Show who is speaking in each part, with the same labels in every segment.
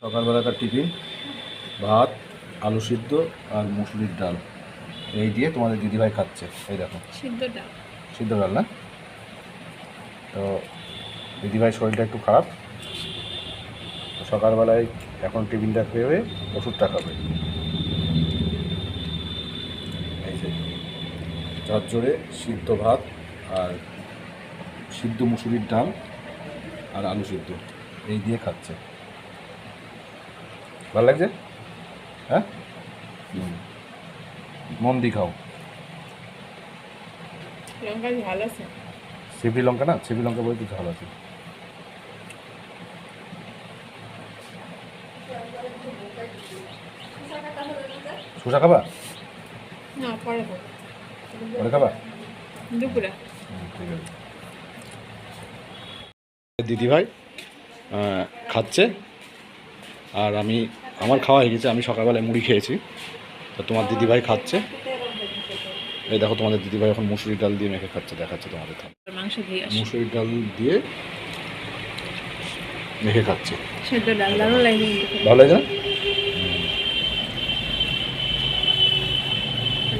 Speaker 1: সকালবেলাকার tiffin ভাত, আলু সিদ্ধ আর মুসুরির ডাল এই দিয়ে তোমাদের দিদিভাই খাচ্ছে। এই দেখো সিদ্ধ ডাল না, তো দিদিভাই শরীরটা একটু খারাপ, তো সকালবেলায় এখন টিফিনটা খেয়ে ওষুধটা খাবে। এই যে ঝরঝরে সিদ্ধ ভাত আর সিদ্ধ মুসুরির ডাল আর আলু সিদ্ধ এই দিয়ে খাচ্ছে। ভালো লাগছে? হ্যাঁ, মন দিয়ে খাও।
Speaker 2: লঙ্কা ঝাল আছে,
Speaker 1: সিপি লঙ্কা না, সিপি লঙ্কা বলতে ঝাল আছে। শসা খাবা?
Speaker 2: না পরে খাবো,
Speaker 1: পরে খাবা?
Speaker 2: দুপুরে।
Speaker 1: ঠিক আছে। দিদিভাই খাচ্ছে আর আমার খাওয়া হয়ে গেছে। আমি সকালবেলায় মুড়ি খেয়েছি, তো তোমার দিদিভাই খাচ্ছে। এই দেখো তোমাদের দিদিভাই এখন মুসুরির ডাল দিয়ে মেখে খাচ্ছে, দেখাচ্ছে তোমাদের।
Speaker 2: মাংস দিয়ে
Speaker 1: মুসুরির ডাল দিয়ে মেখে খাচ্ছে।
Speaker 2: সেদ্ধ ডাল ভালো লাগে,
Speaker 1: ভালো লাগে না?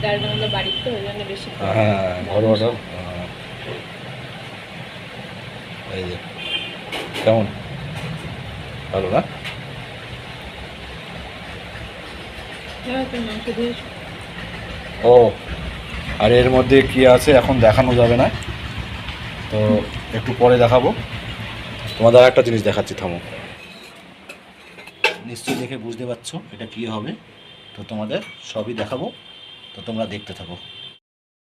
Speaker 2: ডালটা আমাদের বাড়িতে তো ওই জন্য বেশি।
Speaker 1: হ্যাঁ, ঘরোয়া ডাল। এই যে কেমন ভালো না?
Speaker 2: মাংস দিয়ে
Speaker 1: ও, আর এর মধ্যে কি আছে এখন দেখানো যাবে না, তো একটু পরে দেখাবো। তোমাদের একটা জিনিস দেখাচ্ছি, থামো। নিশ্চয়ই দেখে বুঝতে পারছো এটা কি হবে, তো তোমাদের সবই দেখাবো, তো তোমরা দেখতে থাকো।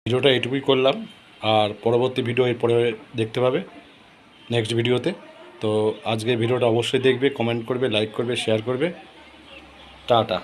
Speaker 1: ভিডিওটা এইটুকুই করলাম, আর পরবর্তী ভিডিও এরপরে দেখতে পাবে নেক্সট ভিডিওতে। তো আজকের ভিডিওটা অবশ্যই দেখবে, কমেন্ট করবে, লাইক করবে, শেয়ার করবে। টাটা।